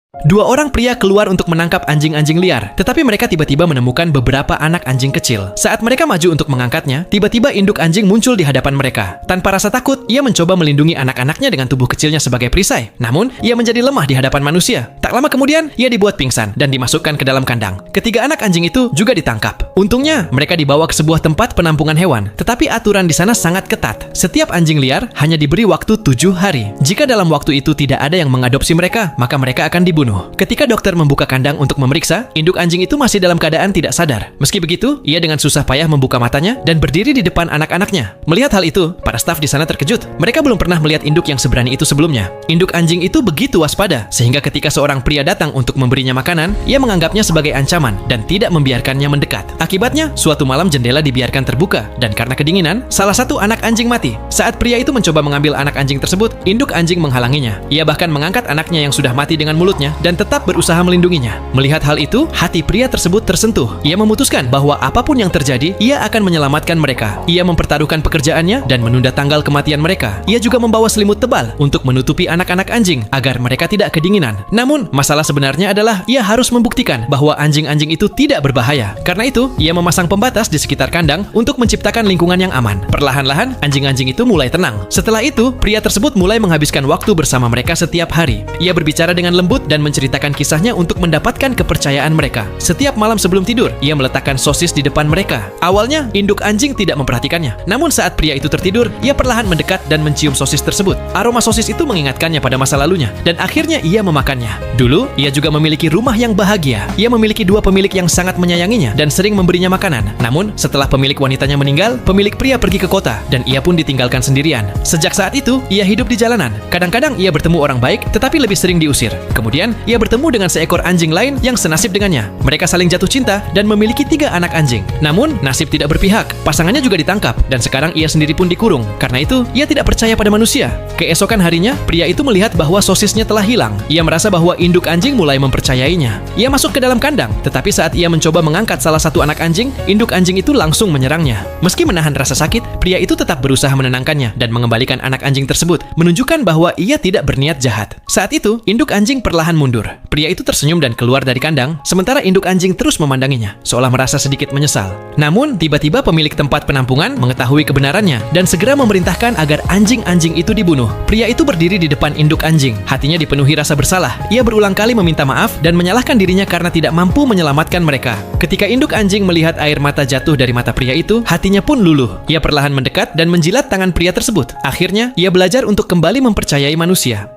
Dua orang pria keluar untuk menangkap anjing-anjing liar, tetapi mereka tiba-tiba menemukan beberapa anak anjing kecil. Saat mereka maju untuk mengangkatnya, tiba-tiba induk anjing muncul di hadapan mereka. Tanpa rasa takut, ia mencoba melindungi anak-anaknya dengan tubuh kecilnya sebagai perisai. Namun, ia menjadi lemah di hadapan manusia. Tak lama kemudian, ia dibuat pingsan dan dimasukkan ke dalam kandang. Ketiga anak anjing itu juga ditangkap. Untungnya, mereka dibawa ke sebuah tempat penampungan hewan, tetapi aturan di sana sangat ketat. Setiap anjing liar hanya diberi waktu 7 hari. Jika dalam waktu itu tidak ada yang mengadopsi mereka, maka mereka akan dibunuh. Ketika dokter membuka kandang untuk memeriksa, induk anjing itu masih dalam keadaan tidak sadar. Meski begitu, ia dengan susah payah membuka matanya dan berdiri di depan anak-anaknya. Melihat hal itu, para staf di sana terkejut. Mereka belum pernah melihat induk yang seberani itu sebelumnya. Induk anjing itu begitu waspada, sehingga ketika seorang pria datang untuk memberinya makanan, ia menganggapnya sebagai ancaman dan tidak membiarkannya mendekat. Akibatnya, suatu malam jendela dibiarkan terbuka, dan karena kedinginan, salah satu anak anjing mati. Saat pria itu mencoba mengambil anak anjing tersebut, induk anjing menghalanginya. Ia bahkan mengangkat anaknya yang sudah mati dengan mulutnya dan tetap berusaha melindunginya. Melihat hal itu, hati pria tersebut tersentuh. Ia memutuskan bahwa apapun yang terjadi, ia akan menyelamatkan mereka. Ia mempertaruhkan pekerjaannya dan menunda tanggal kematian mereka. Ia juga membawa selimut tebal untuk menutupi anak-anak anjing agar mereka tidak kedinginan. Namun, masalah sebenarnya adalah ia harus membuktikan bahwa anjing-anjing itu tidak berbahaya. Karena itu, ia memasang pembatas di sekitar kandang untuk menciptakan lingkungan yang aman. Perlahan-lahan, anjing-anjing itu mulai tenang. Setelah itu, pria tersebut mulai menghabiskan waktu bersama mereka setiap hari. Ia berbicara dengan lembut dan menceritakan kisahnya untuk mendapatkan kepercayaan mereka. Setiap malam sebelum tidur, ia meletakkan sosis di depan mereka. Awalnya, induk anjing tidak memperhatikannya. Namun saat pria itu tertidur, ia perlahan mendekat dan mencium sosis tersebut. Aroma sosis itu mengingatkannya pada masa lalunya, dan akhirnya ia memakannya. Dulu, ia juga memiliki rumah yang bahagia. Ia memiliki dua pemilik yang sangat menyayanginya dan sering memberinya makanan. Namun, setelah pemilik wanitanya meninggal, pemilik pria pergi ke kota, dan ia pun ditinggalkan sendirian. Sejak saat itu, ia hidup di jalanan. Kadang-kadang ia bertemu orang baik, tetapi lebih sering diusir. Kemudian, ia bertemu dengan seekor anjing lain yang senasib dengannya. Mereka saling jatuh cinta dan memiliki 3 anak anjing. Namun, nasib tidak berpihak. Pasangannya juga ditangkap, dan sekarang ia sendiri pun dikurung. Karena itu, ia tidak percaya pada manusia. Keesokan harinya, pria itu melihat bahwa sosisnya telah hilang. Ia merasa bahwa induk anjing mulai mempercayainya. Ia masuk ke dalam kandang, tetapi saat ia mencoba mengangkat salah satu anak anjing, induk anjing itu langsung menyerangnya. Meski menahan rasa sakit, pria itu tetap berusaha menenangkannya dan mengembalikan anak anjing tersebut, menunjukkan bahwa ia tidak berniat jahat. Saat itu, induk anjing perlahan mundur. Pria itu tersenyum dan keluar dari kandang, sementara induk anjing terus memandanginya, seolah merasa sedikit menyesal. Namun, tiba-tiba pemilik tempat penampungan mengetahui kebenarannya dan segera memerintahkan agar anjing-anjing itu dibunuh. Pria itu berdiri di depan induk anjing, hatinya dipenuhi rasa bersalah. Ia berulang kali meminta maaf dan menyalahkan dirinya karena tidak mampu menyelamatkan mereka. Ketika induk anjing melihat air mata jatuh dari mata pria itu, hatinya pun luluh. Ia perlahan mendekat dan menjilat tangan pria tersebut. Akhirnya, ia belajar untuk kembali mempercayai manusia.